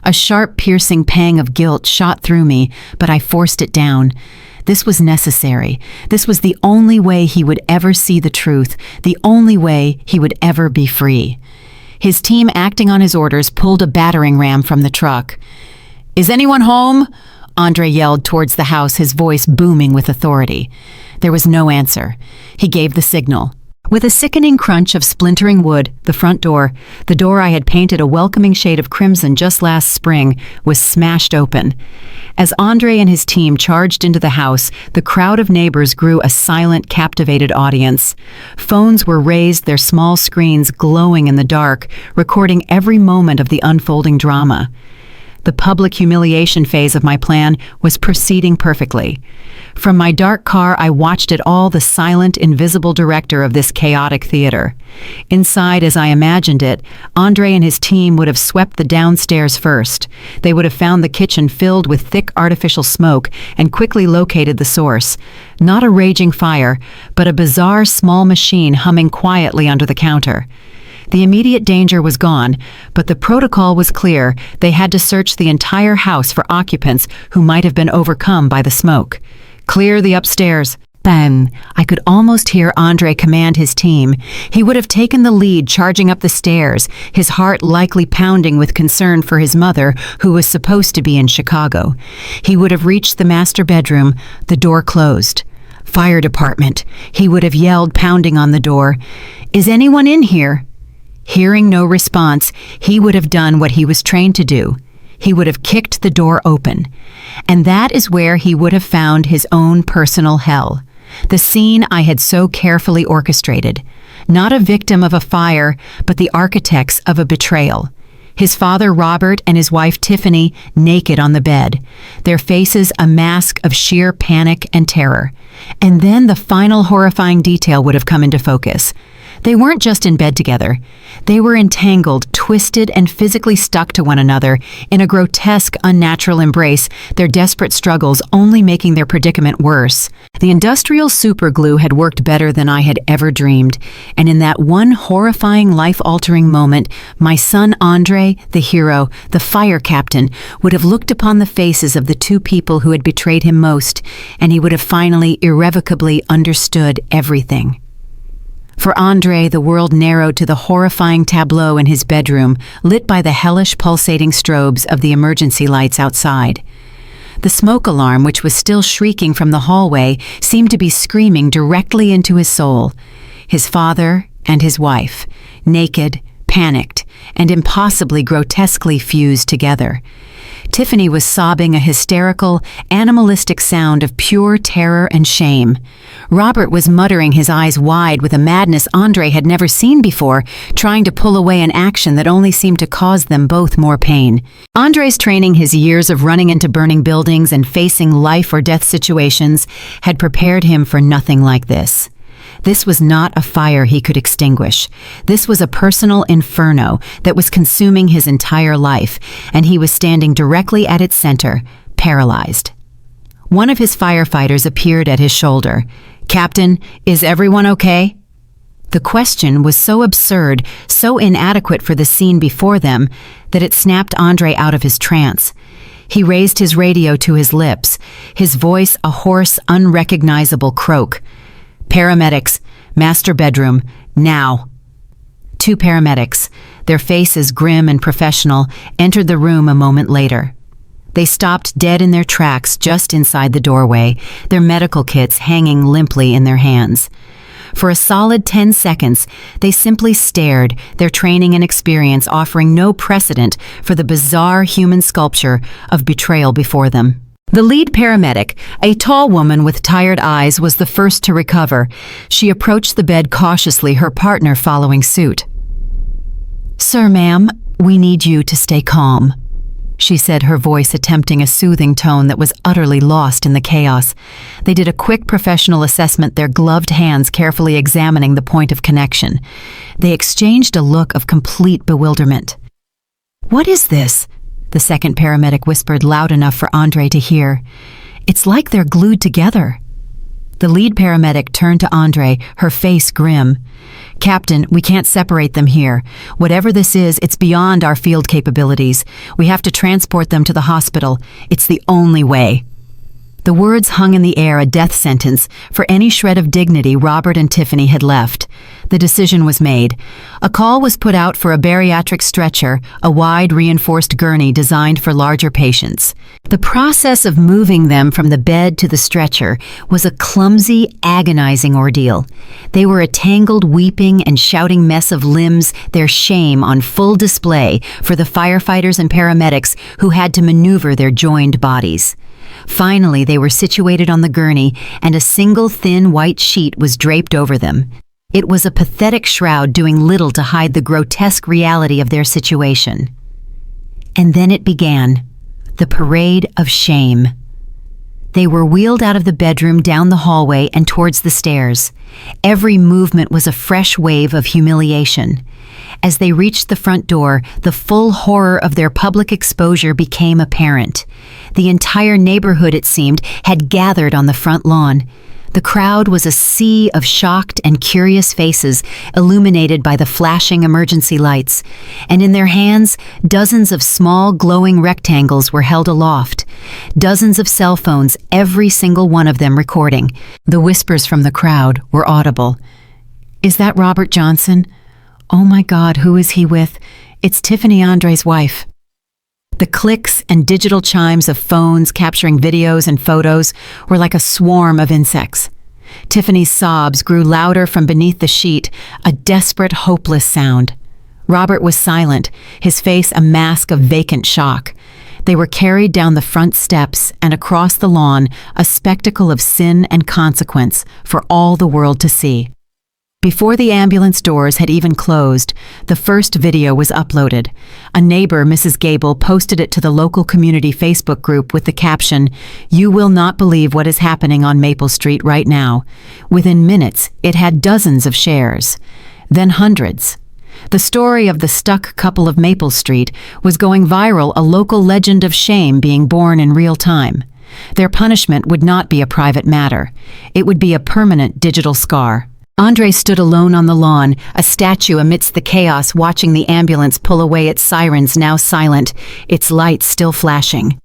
A sharp, piercing pang of guilt shot through me, but I forced it down. This was necessary. This was the only way he would ever see the truth, the only way he would ever be free. His team, acting on his orders, pulled a battering ram from the truck. "Is anyone home?" Andre yelled towards the house, his voice booming with authority. There was no answer. He gave the signal. With a sickening crunch of splintering wood, the front door, the door I had painted a welcoming shade of crimson just last spring, was smashed open. As Andre and his team charged into the house, the crowd of neighbors grew a silent, captivated audience. Phones were raised, their small screens glowing in the dark, recording every moment of the unfolding drama. The public humiliation phase of my plan was proceeding perfectly. From my dark car, I watched it all, the silent, invisible director of this chaotic theater. Inside, as I imagined it, Andre and his team would have swept the downstairs first. They would have found the kitchen filled with thick artificial smoke and quickly located the source. Not a raging fire, but a bizarre small machine humming quietly under the counter. The immediate danger was gone, but the protocol was clear. They had to search the entire house for occupants who might have been overcome by the smoke. "Clear the upstairs." Bang! I could almost hear Andre command his team. He would have taken the lead, charging up the stairs, his heart likely pounding with concern for his mother, who was supposed to be in Chicago. He would have reached the master bedroom, the door closed. "Fire department," he would have yelled, pounding on the door. "Is anyone in here?" Hearing no response, he would have done what he was trained to do. He would have kicked the door open. And that is where he would have found his own personal hell. The scene I had so carefully orchestrated. Not a victim of a fire, but the architects of a betrayal. His father Robert and his wife Tiffany naked on the bed, their faces a mask of sheer panic and terror. And then the final horrifying detail would have come into focus. They weren't just in bed together. They were entangled, twisted, and physically stuck to one another in a grotesque, unnatural embrace, their desperate struggles only making their predicament worse. The industrial superglue had worked better than I had ever dreamed, and in that one horrifying, life-altering moment, my son Andre, the hero, the fire captain, would have looked upon the faces of the two people who had betrayed him most, and he would have finally, irrevocably understood everything. For Andre, the world narrowed to the horrifying tableau in his bedroom, lit by the hellish pulsating strobes of the emergency lights outside. The smoke alarm, which was still shrieking from the hallway, seemed to be screaming directly into his soul. His father and his wife, naked, panicked, and impossibly grotesquely fused together. Tiffany was sobbing a hysterical, animalistic sound of pure terror and shame. Robert was muttering, his eyes wide with a madness Andre had never seen before, trying to pull away an action that only seemed to cause them both more pain. Andre's training, his years of running into burning buildings and facing life or death situations, had prepared him for nothing like this. This was not a fire he could extinguish. This was a personal inferno that was consuming his entire life, and he was standing directly at its center, paralyzed. One of his firefighters appeared at his shoulder. "Captain, is everyone okay?" The question was so absurd, so inadequate for the scene before them, that it snapped Andre out of his trance. He raised his radio to his lips, his voice a hoarse, unrecognizable croak. "Paramedics, master bedroom, now." Two paramedics, their faces grim and professional, entered the room a moment later. They stopped dead in their tracks just inside the doorway, their medical kits hanging limply in their hands. For a solid 10 seconds, they simply stared, their training and experience offering no precedent for the bizarre human sculpture of betrayal before them. The lead paramedic, a tall woman with tired eyes, was the first to recover. She approached the bed cautiously, her partner following suit. "Sir, ma'am, we need you to stay calm," she said, her voice attempting a soothing tone that was utterly lost in the chaos. They did a quick professional assessment, their gloved hands carefully examining the point of connection. They exchanged a look of complete bewilderment. "What is this?" the second paramedic whispered loud enough for Andre to hear. "It's like they're glued together." The lead paramedic turned to Andre, her face grim. "Captain, we can't separate them here. Whatever this is, it's beyond our field capabilities. We have to transport them to the hospital. It's the only way." The words hung in the air, a death sentence for any shred of dignity Robert and Tiffany had left. The decision was made. A call was put out for a bariatric stretcher, a wide reinforced gurney designed for larger patients. The process of moving them from the bed to the stretcher was a clumsy, agonizing ordeal. They were a tangled, weeping and shouting mess of limbs, their shame on full display for the firefighters and paramedics who had to maneuver their joined bodies. Finally, they were situated on the gurney, and a single thin white sheet was draped over them. It was a pathetic shroud doing little to hide the grotesque reality of their situation. And then it began, the parade of shame. They were wheeled out of the bedroom, down the hallway, and towards the stairs. Every movement was a fresh wave of humiliation. As they reached the front door, the full horror of their public exposure became apparent. The entire neighborhood, it seemed, had gathered on the front lawn. The crowd was a sea of shocked and curious faces, illuminated by the flashing emergency lights, and in their hands, dozens of small glowing rectangles were held aloft. Dozens of cell phones, every single one of them recording. The whispers from the crowd were audible. "Is that Robert Johnson? Oh my God, who is he with? It's Tiffany, Andre's wife." The clicks and digital chimes of phones capturing videos and photos were like a swarm of insects. Tiffany's sobs grew louder from beneath the sheet, a desperate, hopeless sound. Robert was silent, his face a mask of vacant shock. They were carried down the front steps and across the lawn, a spectacle of sin and consequence for all the world to see. Before the ambulance doors had even closed, the first video was uploaded. A neighbor, Mrs. Gable, posted it to the local community Facebook group with the caption, "You will not believe what is happening on Maple Street right now." Within minutes, it had dozens of shares, then hundreds. The story of the stuck couple of Maple Street was going viral, a local legend of shame being born in real time. Their punishment would not be a private matter. It would be a permanent digital scar. Andre stood alone on the lawn, a statue amidst the chaos, watching the ambulance pull away, its sirens now silent, its lights still flashing.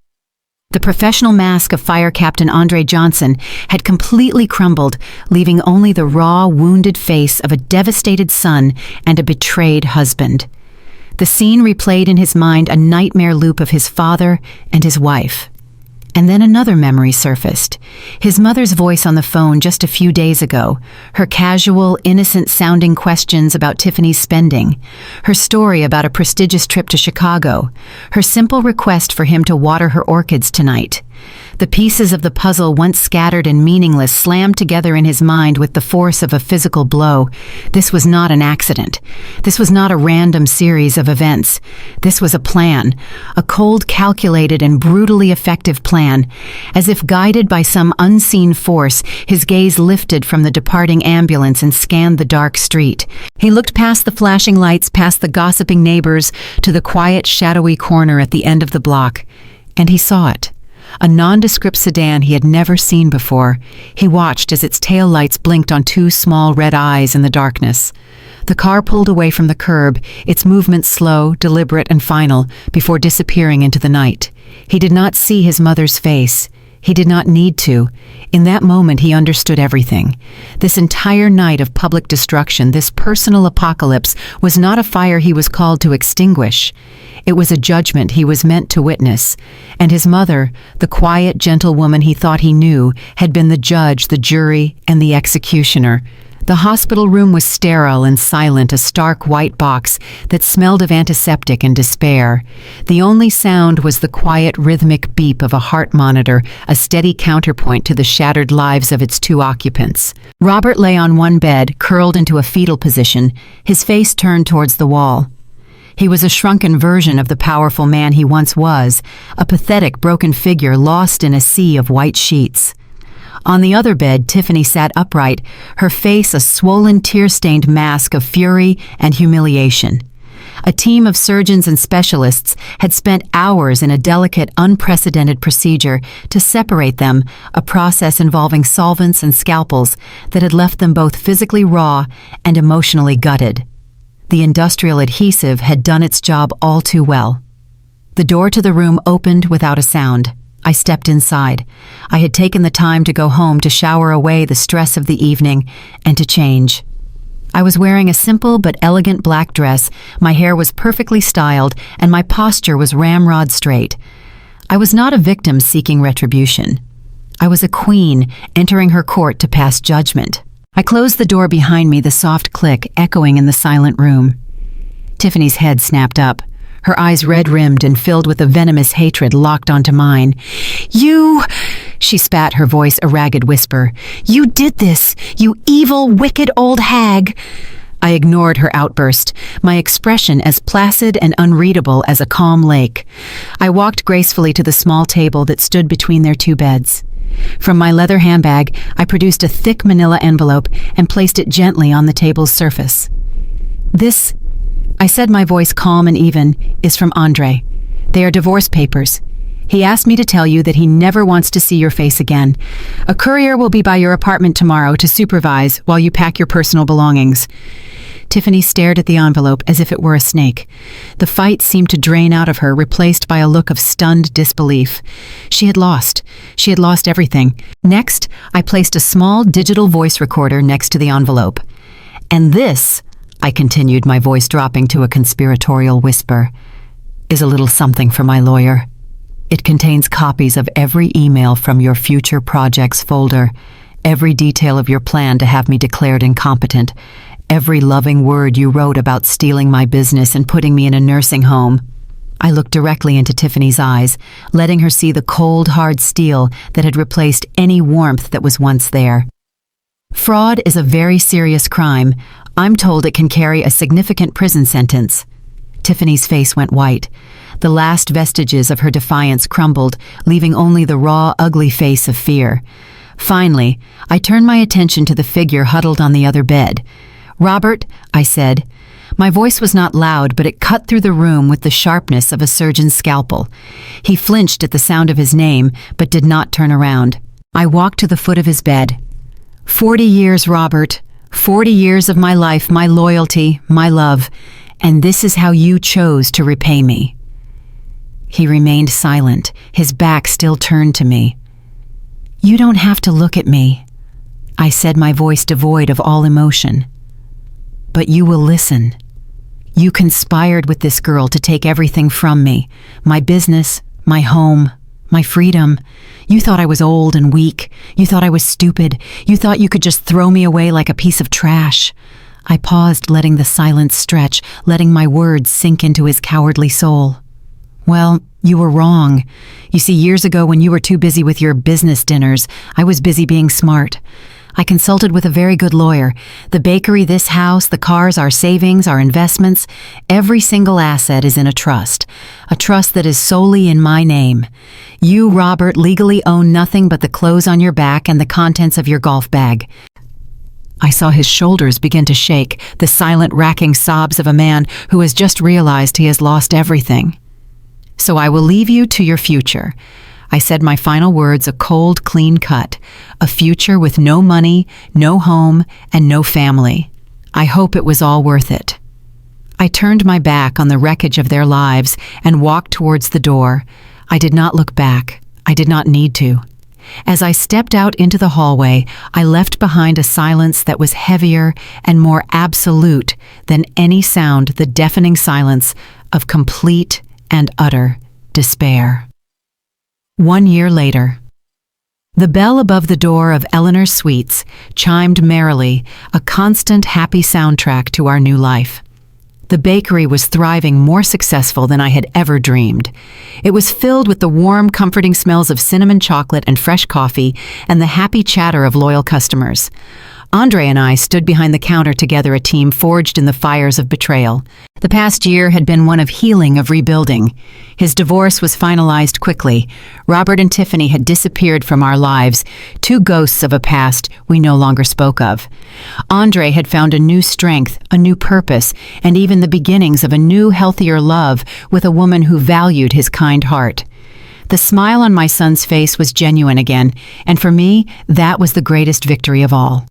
The professional mask of Fire Captain Andre Johnson had completely crumbled, leaving only the raw, wounded face of a devastated son and a betrayed husband. The scene replayed in his mind a nightmare loop of his father and his wife. And then another memory surfaced. His mother's voice on the phone just a few days ago, her casual, innocent-sounding questions about Tiffany's spending, her story about a prestigious trip to Chicago, her simple request for him to water her orchids tonight. The pieces of the puzzle, once scattered and meaningless, slammed together in his mind with the force of a physical blow. This was not an accident. This was not a random series of events. This was a plan, a cold, calculated, and brutally effective plan. As if guided by some unseen force, his gaze lifted from the departing ambulance and scanned the dark street. He looked past the flashing lights, past the gossiping neighbors, to the quiet, shadowy corner at the end of the block. And he saw it. A nondescript sedan he had never seen before. He watched as its tail lights blinked on two small red eyes in the darkness. The car pulled away from the curb, its movement slow, deliberate, and final, before disappearing into the night. He did not see his mother's face. He did not need to. In that moment, he understood everything. This entire night of public destruction, this personal apocalypse, was not a fire he was called to extinguish. It was a judgment he was meant to witness. And his mother, the quiet, gentle woman he thought he knew, had been the judge, the jury, and the executioner. The hospital room was sterile and silent, a stark white box that smelled of antiseptic and despair. The only sound was the quiet, rhythmic beep of a heart monitor, a steady counterpoint to the shattered lives of its two occupants. Robert lay on one bed, curled into a fetal position, his face turned towards the wall. He was a shrunken version of the powerful man he once was, a pathetic, broken figure lost in a sea of white sheets. On the other bed, Tiffany sat upright, her face a swollen, tear-stained mask of fury and humiliation. A team of surgeons and specialists had spent hours in a delicate, unprecedented procedure to separate them, a process involving solvents and scalpels that had left them both physically raw and emotionally gutted. The industrial adhesive had done its job all too well. The door to the room opened without a sound. I stepped inside. I had taken the time to go home to shower away the stress of the evening and to change. I was wearing a simple but elegant black dress, my hair was perfectly styled, and my posture was ramrod straight. I was not a victim seeking retribution. I was a queen entering her court to pass judgment. I closed the door behind me, the soft click echoing in the silent room. Tiffany's head snapped up. Her eyes red-rimmed and filled with a venomous hatred locked onto mine. "You," she spat, her voice a ragged whisper. "You did this, you evil, wicked old hag." I ignored her outburst, my expression as placid and unreadable as a calm lake. I walked gracefully to the small table that stood between their two beds. From my leather handbag, I produced a thick manila envelope and placed it gently on the table's surface. "This," I said, my voice calm and even, "is from Andre. They are divorce papers. He asked me to tell you that he never wants to see your face again. A courier will be by your apartment tomorrow to supervise while you pack your personal belongings." Tiffany stared at the envelope as if it were a snake. The fight seemed to drain out of her, replaced by a look of stunned disbelief. She had lost. She had lost everything. Next, I placed a small digital voice recorder next to the envelope. "And this," I continued, my voice dropping to a conspiratorial whisper, "is a little something for my lawyer. It contains copies of every email from your future projects folder every detail of your plan to have me declared incompetent, every loving word you wrote about stealing my business and putting me in a nursing home. I looked directly into Tiffany's eyes, letting her see the cold, hard steel that had replaced any warmth that was once there. Fraud is a very serious crime. I'm told it can carry a significant prison sentence. Tiffany's face went white. The last vestiges of her defiance crumbled, leaving only the raw, ugly face of fear. Finally, I turned my attention to the figure huddled on the other bed. "Robert," I said. My voice was not loud, but it cut through the room with the sharpness of a surgeon's scalpel. He flinched at the sound of his name, but did not turn around. I walked to the foot of his bed. 40 years, Robert. 40 years of my life, my loyalty, my love. And this is how you chose to repay me. He remained silent, his back still turned to me. "You don't have to look at me," I said, my voice devoid of all emotion. "But you will listen. You conspired with this girl to take everything from me, my business, my home, my freedom. You thought I was old and weak. You thought I was stupid. You thought you could just throw me away like a piece of trash." I paused, letting the silence stretch, letting my words sink into his cowardly soul. "Well, you were wrong. You see, years ago when you were too busy with your business dinners, I was busy being smart. I consulted with a very good lawyer. The bakery, this house, the cars, our savings, our investments, every single asset is in a trust that is solely in my name. You, Robert, legally own nothing but the clothes on your back and the contents of your golf bag." I saw his shoulders begin to shake, the silent, racking sobs of a man who has just realized he has lost everything. "So I will leave you to your future." I said my final words, a cold, clean cut. A future with no money, no home, and no family. I hope it was all worth it. I turned my back on the wreckage of their lives and walked towards the door. I did not look back. I did not need to. As I stepped out into the hallway, I left behind a silence that was heavier and more absolute than any sound, the deafening silence of complete and utter despair. 1 year later. The bell above the door of Eleanor's Sweets chimed merrily, a constant happy soundtrack to our new life. The bakery was thriving, more successful than I had ever dreamed. It was filled with the warm, comforting smells of cinnamon chocolate and fresh coffee and the happy chatter of loyal customers. Andre and I stood behind the counter together, a team forged in the fires of betrayal. The past year had been one of healing, of rebuilding. His divorce was finalized quickly. Robert and Tiffany had disappeared from our lives, two ghosts of a past we no longer spoke of. Andre had found a new strength, a new purpose, and even the beginnings of a new, healthier love with a woman who valued his kind heart. The smile on my son's face was genuine again, and for me, that was the greatest victory of all.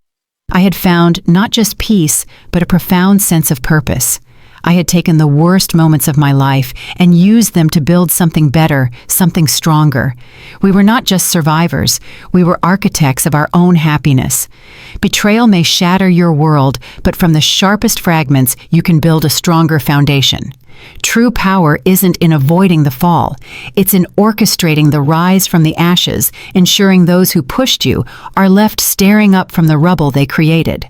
I had found not just peace, but a profound sense of purpose. I had taken the worst moments of my life and used them to build something better, something stronger. We were not just survivors, we were architects of our own happiness. Betrayal may shatter your world, but from the sharpest fragments, you can build a stronger foundation. True power isn't in avoiding the fall. It's in orchestrating the rise from the ashes, ensuring those who pushed you are left staring up from the rubble they created.